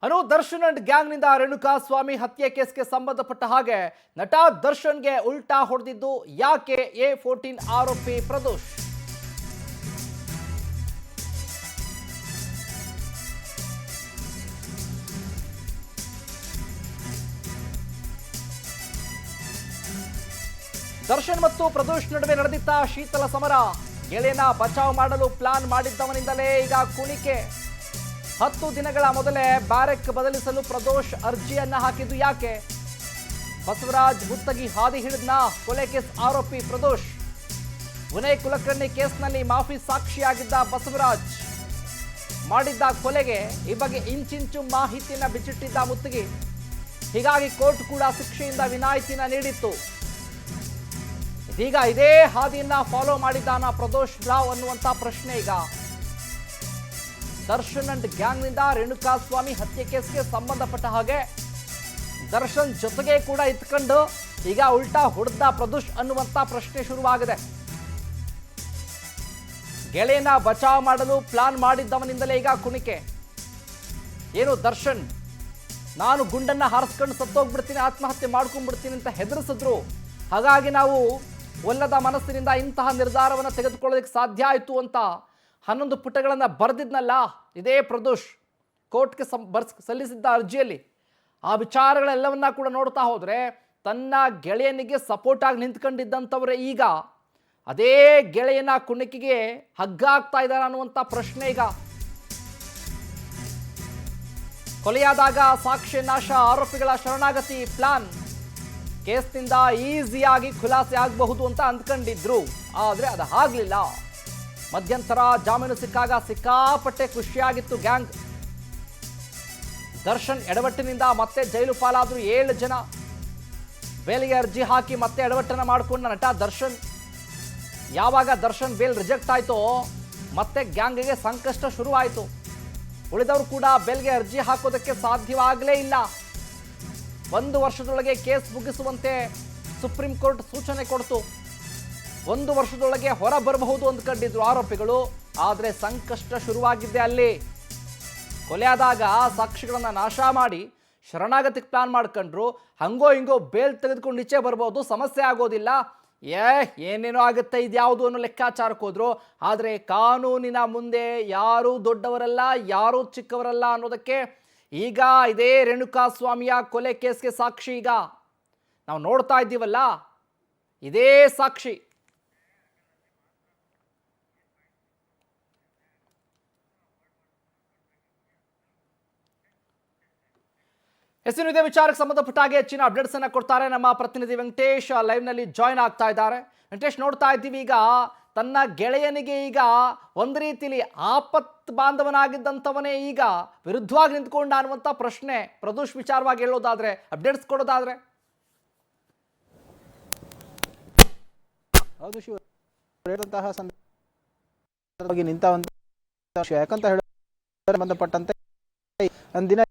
ಅನು Darshan and ಗ್ಯಾಂಗ್ನಿಂದ Renuka ಸ್ವಾಮಿ ಹತ್ಯೆ ಕೇಸ್ಗೆ ಸಂಬಂಧಪಟ್ಟ ಹಾಗೆ ನಟ ದರ್ಶನ್ಗೆ ಉಲ್ಟಾ ಹೊಡೆದಿದ್ದು ಯಾಕೆ A14 ಆರೋಪಿ ಪ್ರದೋಷ್. ದರ್ಶನ್ ಮತ್ತು ಪ್ರದೋಷ್ ನಡುವೆ ನಡೆದಿದ್ದ ಶೀತಲ ಸಮರ. ಗೆಳೆಯನ ಬಚಾವ್ ಮಾಡಲು ಪ್ಲಾನ್ ಮಾಡಿದ್ದವನಿಂದಲೇ ಈಗ ಕುಣಿಕೆ. 10 ದಿನಗಳ ಮೊದಲೇ ಬ್ಯಾರೆಕ್ ಬದಲಿಸಲು ಪ್ರದೋಷ್ ಅರ್ಜಿಯನ್ನ ಹಾಕಿದ್ದು ಯಾಕೆ? ಬಸವರಾಜ್ ಮುತ್ತಗಿ ಹಾದಿ ಹಿಡಿದ್ನ ಕೊಲೆ ಕೇಸ್ ಆರೋಪಿ ಪ್ರದೋಷ್. ವಿನಯ್ ಕುಲಕರ್ಣಿ ಕೇಸ್ನಲ್ಲಿ ಮಾಫಿ ಸಾಕ್ಷಿಯಾಗಿದ್ದ ಬಸವರಾಜ್ ಮಾಡಿದ್ದ ಕೊಲೆಗೆ ಈ ಬಗ್ಗೆ ಇಂಚಿಂಚು ಮಾಹಿತಿಯನ್ನ ಬಿಚ್ಚಿಟ್ಟಿದ್ದ ಮುತ್ತಗಿ. ಹೀಗಾಗಿ ಕೋರ್ಟ್ ಕೂಡ ಶಿಕ್ಷೆಯಿಂದ ವಿನಾಯಿತಿನ ನೀಡಿತ್ತು. ಇದೀಗ ಇದೇ ಹಾದಿಯನ್ನ ಫಾಲೋ ಮಾಡಿದ್ದಾನ ಪ್ರದೋಷ್ ರಾವ್ ಅನ್ನುವಂತ ಪ್ರಶ್ನೆ. ಈಗ ದರ್ಶನ್ ಅಂಡ್ ಗ್ಯಾಂಗ್ನಿಂದ ರೇಣುಕಾ ಸ್ವಾಮಿ ಹತ್ಯೆ ಕೇಸ್ಗೆ ಸಂಬಂಧಪಟ್ಟ ಹಾಗೆ ದರ್ಶನ್ ಜೊತೆಗೆ ಕೂಡ ಇತ್ಕೊಂಡು ಈಗ ಉಲ್ಟಾ ಹೊಡೆದ ಪ್ರದೋಷ್ ಅನ್ನುವಂತ ಪ್ರಶ್ನೆ ಶುರುವಾಗಿದೆ. ಗೆಳೆಯನ ಬಚಾವ್ ಮಾಡಲು ಪ್ಲಾನ್ ಮಾಡಿದ್ದವನಿಂದಲೇ ಈಗ ಕುಣಿಕೆ. ಏನು ದರ್ಶನ್ ನಾನು ಗುಂಡನ್ನ ಹಾರಿಸ್ಕೊಂಡು ಸತ್ತೋಗ್ಬಿಡ್ತೀನಿ, ಆತ್ಮಹತ್ಯೆ ಮಾಡ್ಕೊಂಡ್ಬಿಡ್ತೀನಿ ಅಂತ ಹೆದರಿಸಿದ್ರು. ಹಾಗಾಗಿ ನಾವು ಒಲ್ಲದ ಮನಸ್ಸಿನಿಂದ ಇಂತಹ ನಿರ್ಧಾರವನ್ನು ತೆಗೆದುಕೊಳ್ಳೋದಕ್ಕೆ ಸಾಧ್ಯ ಆಯಿತು ಅಂತ 11 ಪುಟಗಳನ್ನು ಬರೆದಿದ್ನಲ್ಲ ಇದೇ ಪ್ರದೋಷ್ ಕೋರ್ಟ್ಗೆ ಸಲ್ಲಿಸಿದ್ದ ಅರ್ಜಿಯಲ್ಲಿ. ಆ ವಿಚಾರಗಳೆಲ್ಲವನ್ನ ಕೂಡ ನೋಡ್ತಾ ಹೋದರೆ ತನ್ನ ಗೆಳೆಯನಿಗೆ ಸಪೋರ್ಟ್ ಆಗಿ ನಿಂತ್ಕೊಂಡಿದ್ದಂಥವರೇ ಈಗ ಅದೇ ಗೆಳೆಯನ ಕುಣಿಕೆಗೆ ಹಗ್ಗ ಆಗ್ತಾ ಇದ್ದಾರೆ ಅನ್ನುವಂಥ ಪ್ರಶ್ನೆ. ಈಗ ಕೊಲೆಯಾದಾಗ ಸಾಕ್ಷ್ಯ ನಾಶ, ಆರೋಪಿಗಳ ಶರಣಾಗತಿ ಪ್ಲಾನ್ ಕೇಸ್ನಿಂದ ಈಸಿಯಾಗಿ ಖುಲಾಸೆ ಆಗಬಹುದು ಅಂತ ಅಂದ್ಕೊಂಡಿದ್ರು. ಆದರೆ ಅದು ಆಗಲಿಲ್ಲ. ಮಧ್ಯಂತರ ಜಾಮೀನು ಸಿಕ್ಕಾಗ ಸಿಕ್ಕಾಪಟ್ಟೆ ಖುಷಿಯಾಗಿತ್ತು ಗ್ಯಾಂಗ್. ದರ್ಶನ್ ಎಡವಟ್ಟಿನಿಂದ ಮತ್ತೆ ಜೈಲು ಪಾಲಾದ್ರು 7 ಜನ. ಬೇಲ್ಗೆ ಅರ್ಜಿ ಹಾಕಿ ಮತ್ತೆ ಎಡವಟ್ಟನ್ನು ಮಾಡಿಕೊಂಡ ನಟ ದರ್ಶನ್. ಯಾವಾಗ ದರ್ಶನ್ ಬೇಲ್ ರಿಜೆಕ್ಟ್ ಆಯಿತೋ ಮತ್ತೆ ಗ್ಯಾಂಗ್ಗೆ ಸಂಕಷ್ಟ ಶುರುವಾಯಿತು. ಉಳಿದವರು ಕೂಡ ಬೇಲ್ಗೆ ಅರ್ಜಿ ಹಾಕೋದಕ್ಕೆ ಸಾಧ್ಯವಾಗಲೇ ಇಲ್ಲ. 1 ವರ್ಷದೊಳಗೆ ಕೇಸ್ ಮುಗಿಸುವಂತೆ ಸುಪ್ರೀಂ ಕೋರ್ಟ್ ಸೂಚನೆ ಕೊಡ್ತು. 1 ವರ್ಷದೊಳಗೆ ಹೊರ ಬರಬಹುದು ಅಂದ್ಕೊಂಡಿದ್ರು ಆರೋಪಿಗಳು. ಆದರೆ ಸಂಕಷ್ಟ ಶುರುವಾಗಿದ್ದೆ ಅಲ್ಲಿ. ಕೊಲೆಯಾದಾಗ ಸಾಕ್ಷಿಗಳನ್ನು ನಾಶ ಮಾಡಿ ಶರಣಾಗತಿಗೆ ಪ್ಲಾನ್ ಮಾಡ್ಕೊಂಡ್ರು. ಹಂಗೋ ಹಿಂಗೋ ಬೇಲ್ ತೆಗೆದುಕೊಂಡು ಈಚೆ ಬರ್ಬೋದು, ಸಮಸ್ಯೆ ಆಗೋದಿಲ್ಲ, ಏನೇನೋ ಆಗುತ್ತೆ, ಇದ್ಯಾವುದು ಅನ್ನೋ ಲೆಕ್ಕಾಚಾರಕ್ಕೆ ಹೋದ್ರು. ಆದರೆ ಕಾನೂನಿನ ಮುಂದೆ ಯಾರೂ ದೊಡ್ಡವರಲ್ಲ, ಯಾರೂ ಚಿಕ್ಕವರಲ್ಲ ಅನ್ನೋದಕ್ಕೆ ಈಗ ಇದೇ ರೇಣುಕಾ ಸ್ವಾಮಿಯ ಕೊಲೆ ಕೇಸ್ಗೆ ಸಾಕ್ಷಿ ಈಗ ನಾವು ನೋಡ್ತಾ ಇದ್ದೀವಲ್ಲ, ಇದೇ ಸಾಕ್ಷಿ. ಇದೇ ವಿಚಾರಕ್ಕೆ ಸಂಬಂಧಪಟ್ಟ ಹಾಗೆ ಹೆಚ್ಚಿನ ಅಪ್ಡೇಟ್ಸ್ ಅನ್ನ ಕೊಡ್ತಾರೆ ನಮ್ಮ ಪ್ರತಿನಿಧಿ ವೆಂಕಟೇಶ್ ಲೈವ್ ನಲ್ಲಿ ಜಾಯ್ನ್ ಆಗ್ತಾ ಇದ್ದಾರೆ. ವೆಂಕಟೇಶ್, ನೋಡ್ತಾ ಇದ್ದೀವಿ ಈಗ ತನ್ನ ಗೆಳೆಯನಿಗೆ ಈಗ ಒಂದು ರೀತಿಲಿ ಆಪತ್ ಬಾಂಧವನಾಗಿದ್ದಂಥವನೇ ಈಗ ವಿರುದ್ಧವಾಗಿ ನಿಂತ್ಕೊಂಡ ಅನ್ನುವಂಥ ಪ್ರಶ್ನೆ. ಪ್ರದೋಷ್ ವಿಚಾರವಾಗಿ ಹೇಳೋದಾದ್ರೆ, ಅಪ್ಡೇಟ್ಸ್ ಕೊಡೋದಾದ್ರೆ. ಹೌದು ಶಿವ, ಹೇಳಿದಂತಹ ಸಂದರ್ಭವಾಗಿ ನಿಂತ ಒಂದು ವಿಷಯ ಯಾಕಂತ ಹೇಳ ಸಂಬಂಧಪಟ್ಟಂತೆ ಒಂದಿನ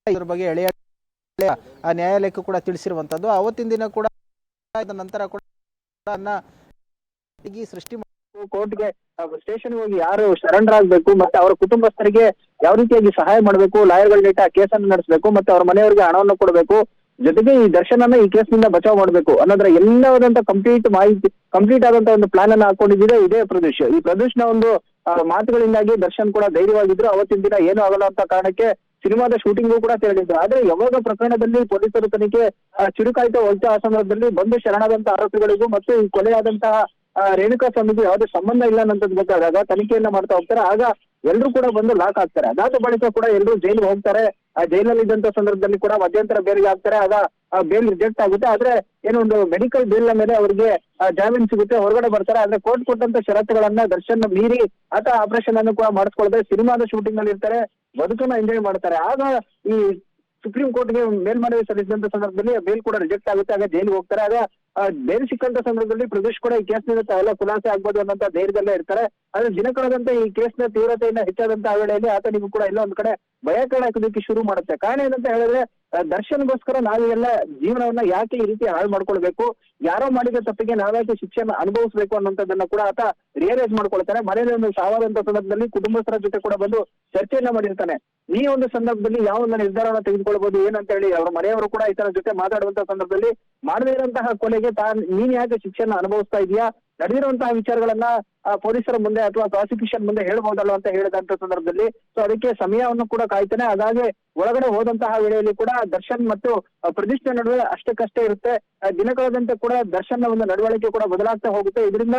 ಇದ್ರ ಬಗ್ಗೆ ಎಳೆಯ ಆ ನ್ಯಾಯಾಲಯಕ್ಕೂ ಕೂಡ ತಿಳಿಸಿರುವಂತದ್ದು. ಅವತ್ತಿನ ದಿನ ಕೂಡ ನಂತರ ಕೂಡ ಸೃಷ್ಟಿ ಕೋರ್ಟ್ಗೆ ಸ್ಟೇಷನ್ ಹೋಗಿ ಯಾರು ಸರೆಂಡರ್ ಆಗ್ಬೇಕು ಮತ್ತೆ ಅವರ ಕುಟುಂಬಸ್ಥರಿಗೆ ಯಾವ ರೀತಿಯಾಗಿ ಸಹಾಯ ಮಾಡಬೇಕು, ಲಾಯರ್ಗಳ ಕೇಸನ್ನು ನಡೆಸಬೇಕು ಮತ್ತೆ ಅವರ ಮನೆಯವರಿಗೆ ಹಣವನ್ನು ಕೊಡಬೇಕು, ಜೊತೆಗೆ ಈ ದರ್ಶನ್ ಅನ್ನ ಈ ಕೇಸ್ನಿಂದ ಬಚಾವ್ ಮಾಡಬೇಕು ಅನ್ನೋದ್ರ ಎಲ್ಲವಾದಂತ ಕಂಪ್ಲೀಟ್ ಆದಂತ ಒಂದು ಪ್ಲಾನ್ ಅನ್ನ ಹಾಕೊಂಡಿದ್ದಿದೆ ಇದೇ ಪ್ರದೋಷ್. ಈ ಪ್ರದೋಷ್ನ ಒಂದು ಮಾತುಗಳಿಂದಾಗಿ ದರ್ಶನ್ ಕೂಡ ಧೈರ್ಯವಾಗಿದ್ರು. ಅವತ್ತಿನ ದಿನ ಏನು ಆಗಲ್ಲ ಅಂತ ಕಾರಣಕ್ಕೆ ಸಿನಿಮಾದ ಶೂಟಿಂಗು ಕೂಡ ತೆರಳಿದ್ರು. ಆದ್ರೆ ಯಾವಾಗ ಪ್ರಕರಣದಲ್ಲಿ ಪೊಲೀಸರು ತನಿಖೆ ಚುರುಕಾಯ್ತಾ ಹೋಗ್ತಾ ಆ ಸಂದರ್ಭದಲ್ಲಿ ಬಂದು ಶರಣಾದಂತ ಆರೋಪಿಗಳಿಗೂ ಮತ್ತು ಈ ಕೊಲೆಯಾದಂತಹ ರೇಣುಕಾ ಸ್ವಾಮಿಗೂ ಯಾವುದೇ ಸಂಬಂಧ ಇಲ್ಲ ಅನ್ನೋದು ಗೊತ್ತಾದಾಗ ತನಿಖೆಯನ್ನ ಮಾಡ್ತಾ ಹೋಗ್ತಾರೆ. ಆಗ ಎಲ್ಲರೂ ಕೂಡ ಬಂದು ಲಾಕ್ ಆಗ್ತಾರೆ. ಅದಾದ ಬಳಿಕ ಕೂಡ ಎಲ್ಲರೂ ಜೈಲಿಗೆ ಹೋಗ್ತಾರೆ. ಆ ಜೈಲಲ್ಲಿ ಇದ್ದಂತ ಸಂದರ್ಭದಲ್ಲಿ ಕೂಡ ಮಧ್ಯಂತರ ಬೇಲ್ಗೆ ಆಗ್ತಾರೆ. ಆಗ ಆ ಬೇಲ್ ರಿಜೆಕ್ಟ್ ಆಗುತ್ತೆ. ಆದ್ರೆ ಏನೊಂದು ಮೆಡಿಕಲ್ ಬೇಲ್ ನ ಮೇಲೆ ಅವರಿಗೆ ಜಾಮೀನು ಸಿಗುತ್ತೆ, ಹೊರಗಡೆ ಬರ್ತಾರೆ. ಆದ್ರೆ ಕೋರ್ಟ್ ಕೊಟ್ಟಂತ ಷರತ್ತುಗಳನ್ನ ದರ್ಶನ್ ಮೀರಿ ಆತ ಆಪರೇಷನ್ ಅನ್ನು ಕೂಡ ಮಾಡಿಸ್ಕೊಳ್ದೆ ಸಿನಿಮಾದ ಶೂಟಿಂಗ್ ನಲ್ಲಿ ಇರ್ತಾರೆ, ಬದುಕನ್ನ ಎಂಜಾಯ್ ಮಾಡ್ತಾರೆ. ಆಗ ಈ ಸುಪ್ರೀಂ ಕೋರ್ಟ್ಗೆ ಮೇಲ್ಮನವಿ ಸಲ್ಲಿಸಿದಂತ ಸಂದರ್ಭದಲ್ಲಿ ಬೇಲ್ ಕೂಡ ರಿಜೆಕ್ಟ್ ಆಗುತ್ತೆ. ಆಗ ಜೈಲಿಗೆ ಹೋಗ್ತಾರೆ. ಆಗ ಬೇಲ್ ಸಿಕ್ಕಂತ ಸಂದರ್ಭದಲ್ಲಿ ಪ್ರದೋಷ್ ಕೂಡ ಈ ಕೇಸ್ನಿಂದ ಎಲ್ಲ ಖುಲಾಸೆ ಆಗ್ಬೋದು ಅನ್ನೋಂತ ಧೈರ್ಯದಲ್ಲೇ ಇರ್ತಾರೆ. ಆದ್ರೆ ದಿನ ಕಳೆದಂತೆ ಈ ಕೇಸ್ನ ತೀವ್ರತೆಯನ್ನ ಹೆಚ್ಚಾದಂತ ವೇಳೆಯಲ್ಲಿ ಆತನಿಗೂ ಕೂಡ ಎಲ್ಲ ಒಂದ್ ಕಡೆ ಭಯ ಕಾಣೋದಕ್ಕೆ ಶುರು ಮಾಡುತ್ತೆ. ಕಾರಣ ಏನಂತ ಹೇಳಿದ್ರೆ ದರ್ಶನ್ಗೋಸ್ಕರ ನಾವೆಲ್ಲ ಜೀವನವನ್ನ ಯಾಕೆ ಈ ರೀತಿ ಹಾಳು ಮಾಡ್ಕೊಳ್ಬೇಕು, ಯಾರೋ ಮಾಡಿದ ತಪ್ಪಿಗೆ ನಾವ್ಯಾಕೆ ಶಿಕ್ಷೆನ ಅನುಭವಿಸ್ಬೇಕು ಅನ್ನೋಂಥದ್ದನ್ನ ಕೂಡ ಆತ ರಿಯಲೈಸ್ ಮಾಡ್ಕೊಳ್ತಾನೆ. ಮನೆಯಲ್ಲಿ ಒಂದು ಸಾವಾದಂತ ಸಂದರ್ಭದಲ್ಲಿ ಕುಟುಂಬಸ್ಥರ ಜೊತೆ ಕೂಡ ಬಂದು ಚರ್ಚೆಯನ್ನ ಮಾಡಿರ್ತಾನೆ. ಈ ಒಂದು ಸಂದರ್ಭದಲ್ಲಿ ಯಾವ ಒಂದು ನಿರ್ಧಾರವನ್ನ ತೆಗೆದುಕೊಳ್ಬಹುದು ಏನಂತ ಹೇಳಿ ಅವರ ಮನೆಯವರು ಕೂಡ ಈತನ ಜೊತೆ ಮಾತಾಡುವಂತ ಸಂದರ್ಭದಲ್ಲಿ ಮಾಡದೇ ಇರುವಂತಹ ಕೊಲೆಗೆ ನೀನ್ ಯಾಕೆ ಶಿಕ್ಷೆನ ಅನುಭವಿಸ್ತಾ ಇದೀಯಾ, ನಡೆದಿರುವಂತಹ ವಿಚಾರಗಳನ್ನ ಪೊಲೀಸರ ಮುಂದೆ ಅಥವಾ ಪ್ರಾಸಿಕ್ಯೂಷನ್ ಮುಂದೆ ಹೇಳ್ಬಹುದಲ್ಲ ಅಂತ ಹೇಳಿದಂತ ಸಂದರ್ಭದಲ್ಲಿ ಸೊ ಅದಕ್ಕೆ ಸಮಯವನ್ನು ಕೂಡ ಕಾಯ್ತಾನೆ. ಅದಾಗೆ ಒಳಗಡೆ ಹೋದಂತಹ ವೇಳೆಯಲ್ಲಿ ಕೂಡ ದರ್ಶನ್ ಮತ್ತು ಪ್ರದೀಶ್ ನಡುವೆ ಅಷ್ಟಕ್ಕಷ್ಟೇ ಇರುತ್ತೆ. ದಿನ ಕಳೆದಂತೆ ಕೂಡ ದರ್ಶನ್ ಒಂದು ನಡವಳಿಕೆ ಕೂಡ ಬದಲಾಗ್ತಾ ಹೋಗುತ್ತೆ. ಇದರಿಂದ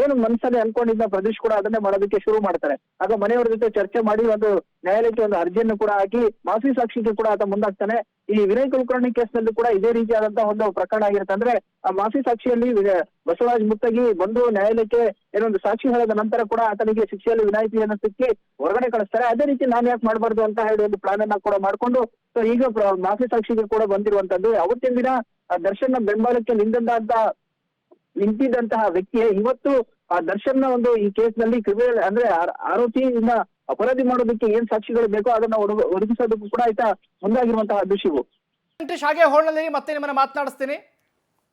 ಏನು ಮನಸ್ಸಲ್ಲಿ ಅನ್ಕೊಂಡಿದ್ದ ಪ್ರದೀಶ್ ಕೂಡ ಅದನ್ನೇ ಮಾಡೋದಕ್ಕೆ ಶುರು ಮಾಡ್ತಾರೆ. ಆಗ ಮನೆಯವರ ಜೊತೆ ಚರ್ಚೆ ಮಾಡಿ ಒಂದು ನ್ಯಾಯಾಲಯಕ್ಕೆ ಒಂದು ಅರ್ಜಿಯನ್ನು ಕೂಡ ಹಾಕಿ ಮಾಫಿ ಸಾಕ್ಷಿಗೆ ಕೂಡ ಆತ ಮುಂದಾಗ್ತಾನೆ. ಈ ವಿನಯ್ ಕುಲಕರ್ಣಿ ಕೇಸ್ ನಲ್ಲಿ ಕೂಡ ಇದೇ ರೀತಿಯಾದಂತಹ ಒಂದು ಪ್ರಕರಣ ಆಗಿರುತ್ತೆ. ಅಂದ್ರೆ ಆ ಮಾಫಿ ಸಾಕ್ಷಿಯಲ್ಲಿ ಬಸವರಾಜ್ ಮುತ್ತಗಿ ಬಂದು ನ್ಯಾಯಾಲಯಕ್ಕೆ ಏನೊಂದು ಸಾಕ್ಷಿ ಹೇಳಿದ ನಂತರ ಕೂಡ ಆತನಿಗೆ ಶಿಕ್ಷೆಯಲ್ಲಿ ವಿನಾಯಿತಿಯನ್ನು ಸಿಕ್ಕಿ ಹೊರಗಡೆ ಕಳಿಸ್ತಾರೆ. ಅದೇ ರೀತಿ ನಾನು ಯಾಕೆ ಮಾಡಬಾರ್ದು ಅಂತ ಹೇಳಿ ಒಂದು ಪ್ಲಾನ್ ಅನ್ನ ಕೂಡ ಮಾಡ್ಕೊಂಡು ಸೊ ಈಗ ಮಾಫಿ ಸಾಕ್ಷಿಗೆ ಕೂಡ ಬಂದಿರುವಂತದ್ದು. ಅವತ್ತಿನ ದಿನ ದರ್ಶನ್ ಬೆಂಬಲಕ್ಕೆ ನಿಂತಿದ್ದಂತಹ ವ್ಯಕ್ತಿಯೇ ಇವತ್ತು ಆ ದರ್ಶನ್ ಒಂದು ಈ ಕೇಸ್ ನಲ್ಲಿ ಕ್ರಿಮಿನಲ್ ಅಂದ್ರೆ ಆರೋಪಿಯಿಂದ ಅಪರಾಧಿ ಮಾಡೋದಕ್ಕೆ ಏನ್ ಸಾಕ್ಷಿಗಳು ಬೇಕೋ ಅದನ್ನ ಒದಗಿಸೋದಕ್ಕೂ ಕೂಡ ಆಯ್ತಾ ಮುಂದಾಗಿರುವಂತಹ ಶಿವು. ಹಾಗೆ ಹೋಲ್ನಲ್ಲಿ ಮತ್ತೆ ನಿಮ್ಮನ್ನ ಮಾತನಾಡಿಸ್ತೀನಿ.